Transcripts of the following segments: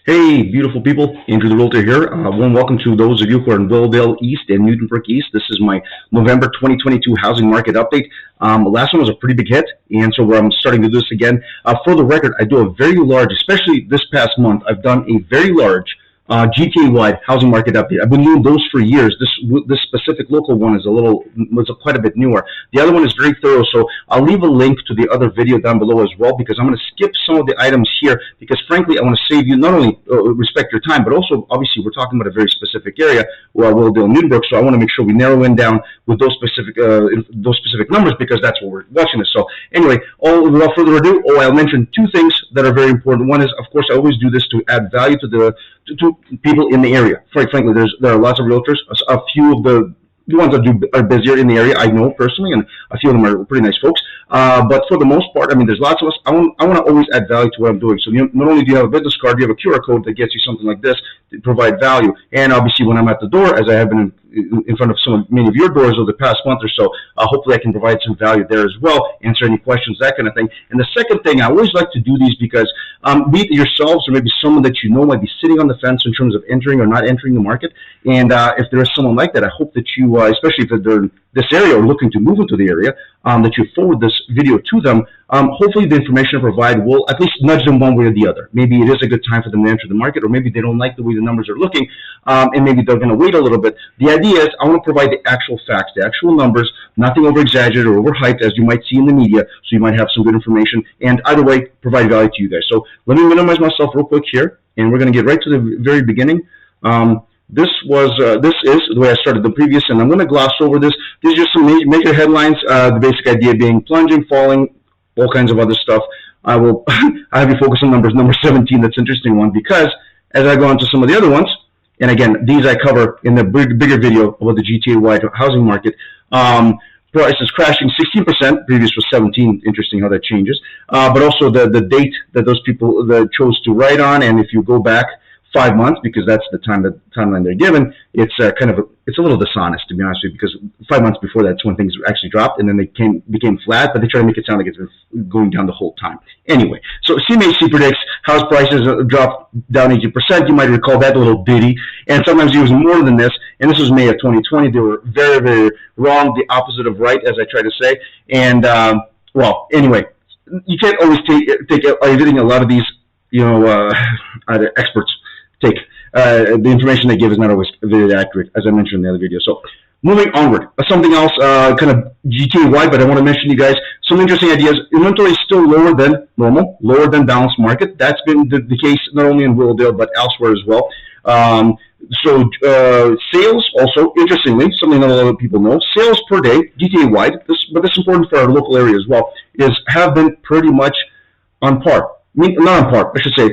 Hey, beautiful people. Andrew the Realtor here. Warm welcome to those of you who are in Willowdale East and Newtonbrook East. This is my November 2022 housing market update. Last one was a pretty big hit, and so I'm starting to do this again. For the record, I do a very large, especially this past month, I've done a very large GTA-wide housing market update. I've been doing those for years. This specific local one is quite a bit newer. The other one is very thorough, so I'll leave a link to the other video down below as well, because I'm going to skip some of the items here, because frankly I want to save you not only respect your time, but also obviously we're talking about a very specific area, Willowdale, Newtonbrook, so I want to make sure we narrow in down with those specific numbers, because that's what we're watching this. So anyway, without further ado, I'll mention two things that are very important. One is, of course, I always do this to add value to people in the area. Frankly, there are lots of realtors. A few of the ones that are busier in the area, I know personally, and a few of them are pretty nice folks. But for the most part, I mean, there's lots of us. I want to always add value to what I'm doing. So not only do you have a business card, you have a QR code that gets you something like this to provide value. And obviously, when I'm at the door, as I have been in front of many of your doors over the past month or so, hopefully I can provide some value there as well, answer any questions, that kind of thing. And the second thing, I always like to do these because be it yourselves or maybe someone that you know might be sitting on the fence in terms of entering or not entering the market. And if there is someone like that, I hope that you, especially if they're in this area or looking to move into the area, that you forward this video to them. Hopefully the information I provide will at least nudge them one way or the other. Maybe it is a good time for them to enter the market, or maybe they don't like the way the numbers are looking, and maybe they're going to wait a little bit. The idea is I want to provide the actual facts, the actual numbers, nothing over-exaggerated or overhyped as you might see in the media, so you might have some good information, and either way, provide value to you guys. So let me minimize myself real quick here, and we're going to get right to the very beginning. This is the way I started the previous, and I'm going to gloss over this. These are just some major headlines, the basic idea being plunging, falling, all kinds of other stuff. I have you focus on number 17. That's an interesting one, because as I go on to some of the other ones, and again, these I cover in the bigger video about the GTA-wide housing market. Prices crashing 16%. Previous was 17. Interesting how that changes. But also the date that those people that chose to write on, and if you go back 5 months, because that's the timeline they're given, it's it's a little dishonest, to be honest with you, because 5 months before that's when things actually dropped, and then they became flat, but they try to make it sound like it's been going down the whole time. Anyway, so CMHC predicts house prices drop down 80%. You might recall that little ditty, and sometimes even more than this, and this was May of 2020. They were very, very wrong, the opposite of right, as I try to say. And, well, anyway, you can't always take everything. A lot of these, experts take. The information they give is not always very accurate, as I mentioned in the other video. So moving onward, something else kind of GTA-wide, but I want to mention to you guys some interesting ideas. Inventory is still lower than normal, lower than balanced market. That's been the case not only in Willowdale, but elsewhere as well. Sales also, interestingly, something that a lot of people know, sales per day, GTA-wide, but this is important for our local area as well, have been pretty much on par. Not on par, I should say.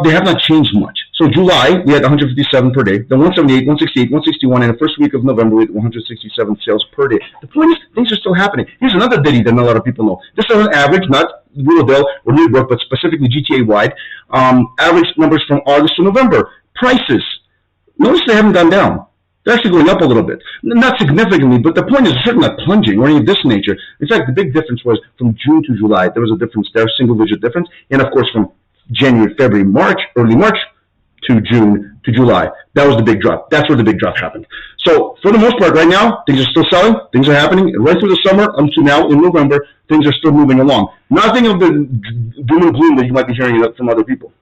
They have not changed much. So July, we had 157 per day, then 178, 168, 161, and the first week of November, we had 167 sales per day. The point is, things are still happening. Here's another ditty that not a lot of people know. This is an average, not Willowdale or Newtonbrook, but specifically GTA-wide. Average numbers from August to November. Prices. Notice they haven't gone down. They're actually going up a little bit. Not significantly, but the point is certainly not plunging or any of this nature. In fact, the big difference was from June to July. There was a difference there, single-digit difference. And, of course, from January, February, March, early March to June to July. That was the big drop. That's where the big drop happened. So for the most part, right now, things are still selling. Things are happening. Right through the summer until now in November, things are still moving along. Nothing of the doom and gloom that you might be hearing from other people.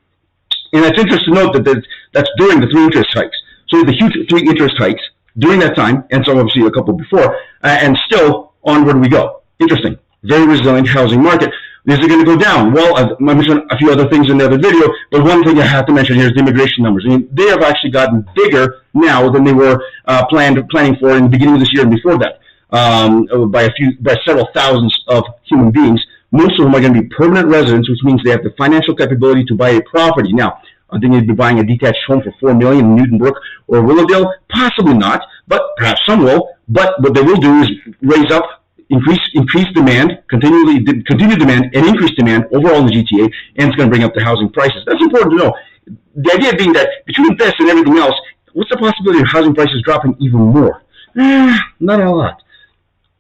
And it's interesting to note that that's during the 3 interest hikes. So the huge 3 interest hikes during that time, and so obviously a couple before, and still onward we go. Interesting. Very resilient housing market. Is it going to go down? Well, I mentioned a few other things in the other video, but one thing I have to mention here is the immigration numbers. I mean, they have actually gotten bigger now than they were planning for in the beginning of this year and before that, by several thousands of human beings. Most of them are going to be permanent residents, which means they have the financial capability to buy a property. Now, are they going to be buying a detached home for $4 million in Newtonbrook or Willowdale? Possibly not, but perhaps some will. But what they will do is raise up, increase demand, continue demand, and increase demand overall in the GTA, and it's going to bring up the housing prices. That's important to know. The idea being that between this and everything else, what's the possibility of housing prices dropping even more? Not a lot.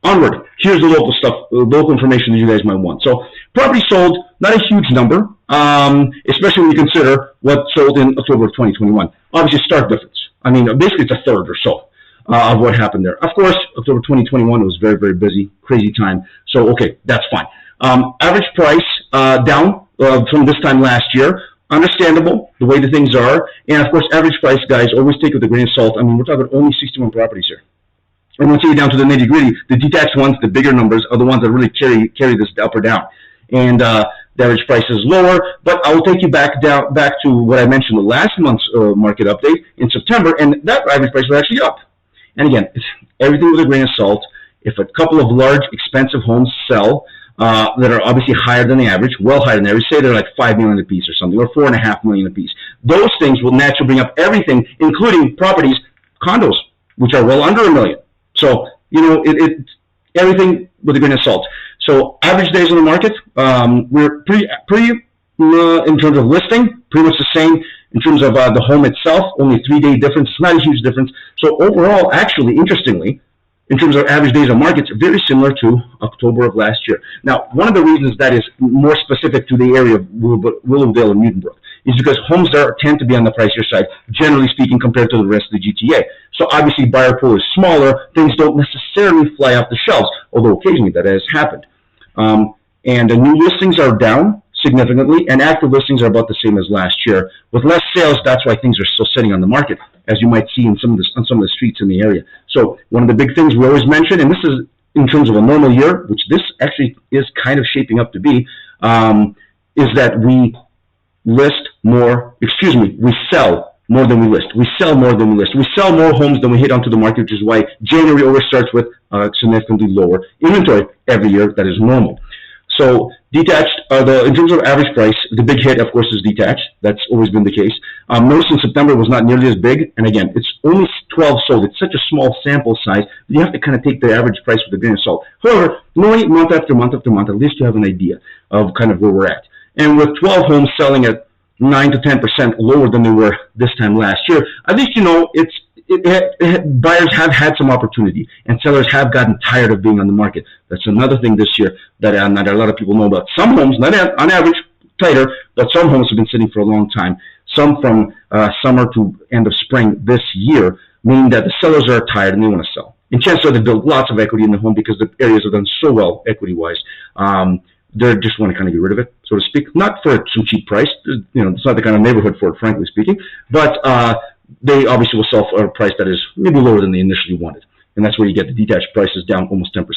Onward. Here's the local stuff, local information that you guys might want. So property sold, not a huge number, especially when you consider what sold in October of 2021. Obviously, stark difference. I mean, basically it's a third or so of what happened there. Of course, October 2021 was very, very busy, crazy time. So, okay, that's fine. Average price down from this time last year. Understandable, the way the things are. And, of course, average price, guys, always take with a grain of salt. I mean, we're talking only 61 properties here. And once you get down to the nitty-gritty, the detached ones, the bigger numbers, are the ones that really carry this up or down. And the average price is lower, but I will take you back to what I mentioned the last month's market update in September, and that average price was actually up. And again, it's everything with a grain of salt. If a couple of large, expensive homes sell that are obviously higher than the average, well higher than the average, say they're like $5 million a piece or something, or $4.5 million a piece, those things will naturally bring up everything, including properties, condos, which are well under $1 million. So, you know, everything with a grain of salt. So average days on the market, we're pretty in terms of listing, pretty much the same in terms of the home itself, only 3-day difference. It's not a huge difference. So overall, actually, interestingly, in terms of average days on market, it's very similar to October of last year. Now, one of the reasons that is more specific to the area of Willowdale and Newtonbrook is because homes there tend to be on the pricier side, generally speaking, compared to the rest of the GTA. So obviously, buyer pool is smaller. Things don't necessarily fly off the shelves, although occasionally that has happened. And the new listings are down significantly, and active listings are about the same as last year. With less sales, that's why things are still sitting on the market, as you might see in on some of the streets in the area. So one of the big things we always mention, and this is in terms of a normal year, which this actually is kind of shaping up to be, is that we sell more than we list. We sell more than we list. We sell more homes than we hit onto the market, which is why January always starts with significantly lower inventory every year. That is normal. So detached, in terms of average price, the big hit, of course, is detached. That's always been the case. Notice in September was not nearly as big. And again, it's only 12 sold. It's such a small sample size. You have to kind of take the average price with a grain of salt. However, knowing month after month after month, at least you have an idea of kind of where we're at. And with 12 homes selling at 9 to 10% lower than they were this time last year, at least you know buyers have had some opportunity, and sellers have gotten tired of being on the market. That's another thing this year that not a lot of people know about. Some homes, not on average, tighter, but some homes have been sitting for a long time. Some from summer to end of spring this year, meaning that the sellers are tired and they want to sell. And chances are they built lots of equity in the home because the areas have done so well equity-wise. They just want to kind of get rid of it, so to speak. Not for some cheap price. You know, it's not the kind of neighborhood for it, frankly speaking. But they obviously will sell for a price that is maybe lower than they initially wanted. And that's where you get the detached prices down almost 10%.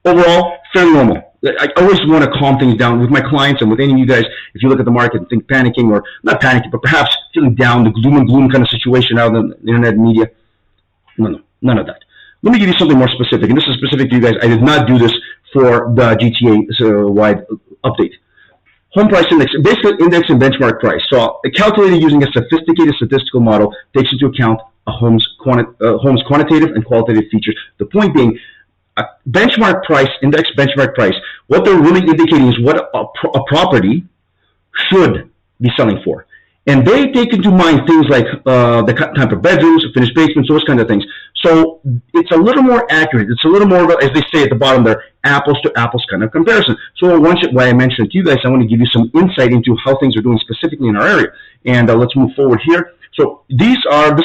Overall, fairly normal. I always want to calm things down with my clients and with any of you guys. If you look at the market and think panicking, or not panicking, but perhaps feeling down, the gloom and gloom kind of situation out in the internet media. No, none of that. Let me give you something more specific, and this is specific to you guys. I did not do this for the GTA-wide update. Home price index, basically index and benchmark price. So calculated using a sophisticated statistical model, takes into account a home's quantitative and qualitative features. The point being, a benchmark price, index benchmark price, what they're really indicating is what a property should be selling for. And they take into mind things like the type of bedrooms, finished basements, those kind of things. So it's a little more accurate. It's a little more, as they say at the bottom there, apples to apples kind of comparison. So why I mentioned it to you guys, I want to give you some insight into how things are doing specifically in our area. And let's move forward here. So this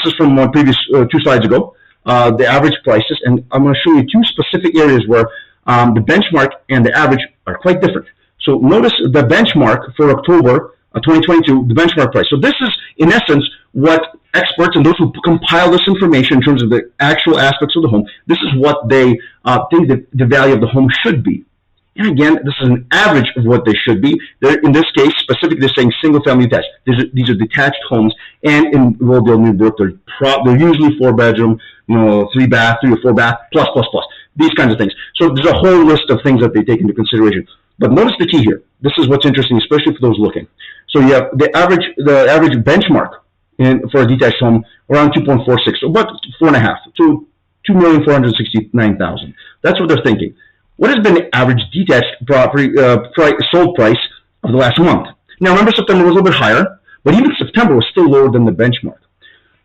is from my previous 2 slides ago, the average prices. And I'm going to show you 2 specific areas where the benchmark and the average are quite different. So notice the benchmark for October 2022, the benchmark price. So this is, in essence, what experts and those who compile this information in terms of the actual aspects of the home, this is what they think that the value of the home should be. And again, this is an average of what they should be. In this case, specifically, they're saying single-family detached. These are detached homes, and in Willowdale, Newtonbrook, they're usually 4-bedroom, 3-bath, 3 or 4-bath, plus, these kinds of things. So there's a whole list of things that they take into consideration. But notice the key here. This is what's interesting, especially for those looking. So you have the average benchmark for a detached home around 2.46, so about 4.5 to 2,469,000. That's what they're thinking. What has been the average detached property sold price of the last month? Now, remember September was a little bit higher, but even September was still lower than the benchmark.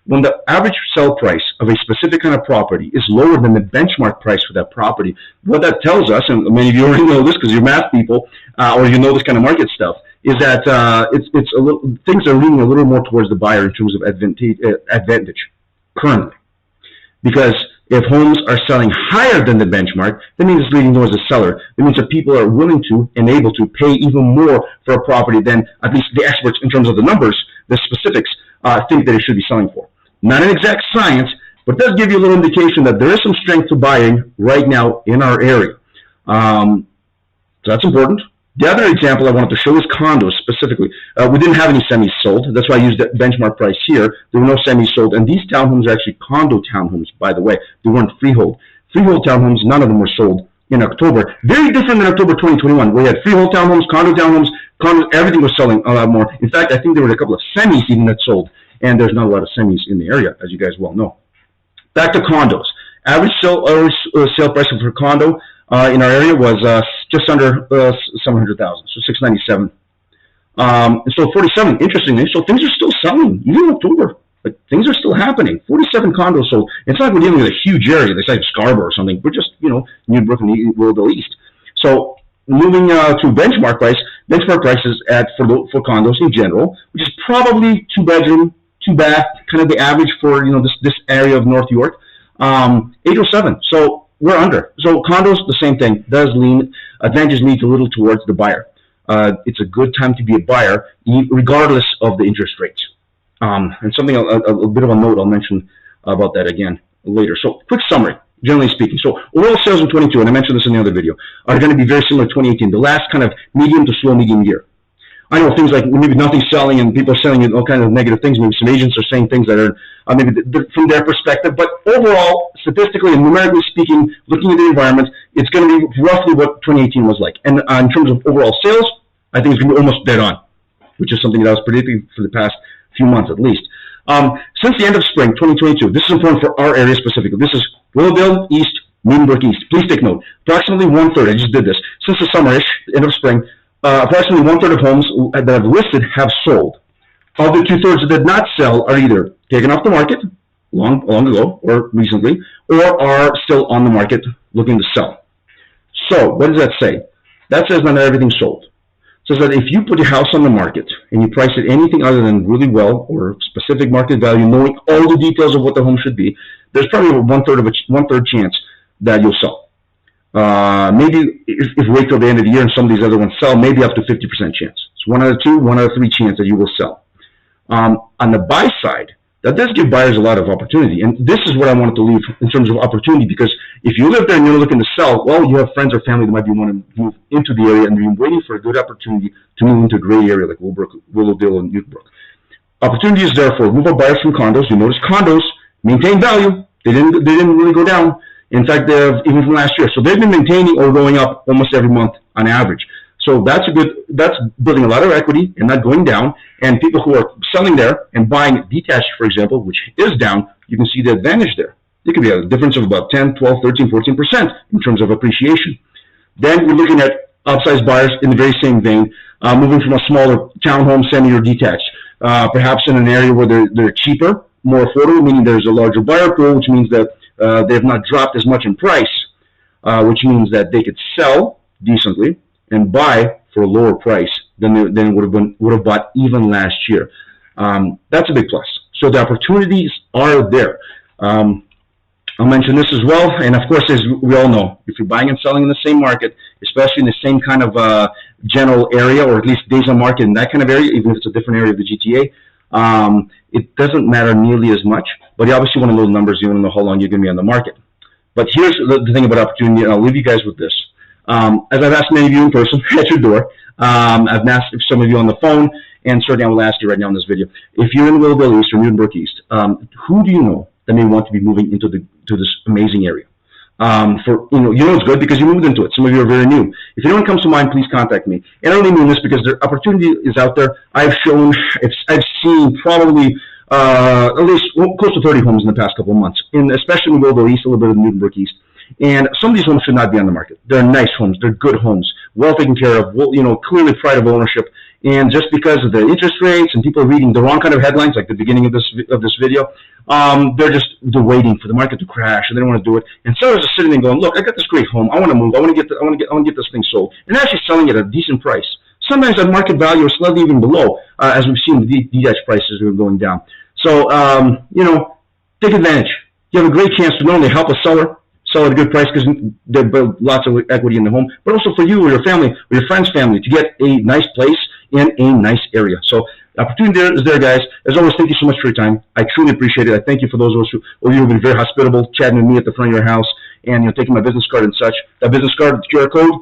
When the average sell price of a specific kind of property is lower than the benchmark price for that property, what that tells us, and many of you already know this because you're math people, or you know this kind of market stuff, is that it's a little, things are leaning a little more towards the buyer in terms of advantage currently. Because if homes are selling higher than the benchmark, that means it's leaning towards the seller. It means that people are willing to and able to pay even more for a property than at least the experts in terms of the numbers, the specifics, think that it should be selling for. Not an exact science, but it does give you a little indication that there is some strength to buying right now in our area. So that's important. The other example I wanted to show is condos specifically. We didn't have any semis sold. That's why I used the benchmark price here. There were no semis sold. And these townhomes are actually condo townhomes, by the way. They weren't freehold. Freehold townhomes, none of them were sold in October. Very different than October 2021, where you had freehold townhomes, condos, everything was selling a lot more. In fact, I think there were a couple of semis even that sold. And there's not a lot of semis in the area, as you guys well know. Back to condos. Average sale price for a condo in our area was just under 700,000, so 697. So 47, interestingly, so things are still selling, even in October. Like, things are still happening. 47 condos sold. It's not like we're dealing with a huge area, like Scarborough or something. We're just, Newbrook and Willowdale East. So moving to benchmark price. Benchmark prices for condos in general, which is probably 2-bedroom, 2-bath, kind of the average for this area of North York. 807. So we're under. So condos, the same thing. Advantages lean a little towards the buyer. It's a good time to be a buyer, regardless of the interest rates. And something, a bit of a note I'll mention about that again later. So quick summary, generally speaking. So overall sales in 22, and I mentioned this in the other video, are going to be very similar to 2018, the last kind of medium to slow medium year. I know things like maybe nothing's selling and people are selling all kinds of negative things. Maybe some agents are saying things that are maybe from their perspective. But overall, statistically and numerically speaking, looking at the environment, it's going to be roughly what 2018 was like. And in terms of overall sales, I think it's going to be almost dead on, which is something that I was predicting for the past few months at least. Since the end of spring 2022, this is important for our area specifically. This is Willowdale East, Newbrook East. Please take note. Approximately 1/3, I just did this, since the summer-ish, end of spring, approximately 1/3 of homes that have listed have sold. Of the 2/3 that did not sell are either taken off the market long ago or recently, or are still on the market looking to sell. So what does that say? That says not everything's sold. It says that if you put your house on the market and you price it anything other than really well or specific market value, knowing all the details of what the home should be, there's probably a one-third chance that you'll sell. Maybe if you wait till the end of the year and some of these other ones sell, maybe up to 50% chance. It's 1 out of 2, 1 out of 3 chance that you will sell. On the buy side, that does give buyers a lot of opportunity. And this is what I wanted to leave in terms of opportunity, because if you live there and you're looking to sell, well, you have friends or family that might be wanting to move into the area and you're waiting for a good opportunity to move into a great area like Willowdale and Newbrook. Opportunity is therefore move up buyers from condos. You notice condos maintain value. They didn't really go down. In fact, even from last year. So they've been maintaining or going up almost every month on average. So that's building a lot of equity and not going down. And people who are selling there and buying detached, for example, which is down, you can see the advantage there. It could be a difference of about 10, 12, 13, 14% in terms of appreciation. Then we're looking at outsized buyers in the very same vein, moving from a smaller townhome, semi, or detached, perhaps in an area where they're cheaper, more affordable, meaning there's a larger buyer pool, which means that they have not dropped as much in price, which means that they could sell decently and buy for a lower price than would have bought even last year. That's a big plus. So the opportunities are there. I'll mention this as well, and of course, as we all know, if you're buying and selling in the same market, especially in the same kind of general area, or at least days on market in that kind of area, even if it's a different area of the GTA, it doesn't matter nearly as much, but you obviously want to know the numbers, you want to know how long you're going to be on the market. But here's the thing about opportunity, and I'll leave you guys with this. As I've asked many of you in person at your door, I've asked some of you on the phone, and certainly I will ask you right now in this video, if you're in Willowdale East or Newbrook East, who do you know that may want to be moving into this amazing area? It's good because you moved into it. Some of you are very new. If anyone comes to mind, please contact me. And I only mean this because the opportunity is out there. I've seen probably at least close to 30 homes in the past couple of months, especially in Willowdale East, a little bit of Newbrook East. And some of these homes should not be on the market. They're nice homes. They're good homes, well taken care of, clearly pride of ownership. And just because of the interest rates and people are reading the wrong kind of headlines, like the beginning of this video, they're waiting for the market to crash and they don't want to do it. And sellers are sitting there going, "Look, I got this great home. I want to move. I want to get this thing sold." And they're actually selling it at a decent price. sometimes at market value or slightly even below, as we've seen the detached prices are going down. So, take advantage. You have a great chance to not only help a seller sell at a good price because they build lots of equity in the home, but also for you or your family or your friend's family to get a nice place in a nice area. So the opportunity is there, guys. As always, thank you so much for your time. I truly appreciate it. I thank you for those of you who have been very hospitable, chatting with me at the front of your house, and taking my business card and such. That business card, the QR code,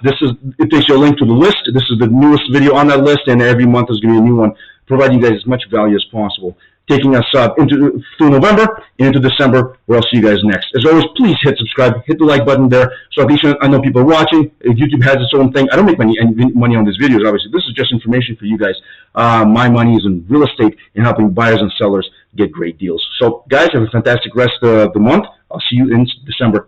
it takes you a link to the list. This is the newest video on that list, and every month is going to be a new one, providing you guys as much value as possible. Taking us through November and into December, where I'll see you guys next. As always, please hit subscribe, hit the like button there, so at least I know people are watching. If YouTube has its own thing, I don't make money on these videos, obviously. This is just information for you guys. My money is in real estate and helping buyers and sellers get great deals. So, guys, have a fantastic rest of the month. I'll see you in December.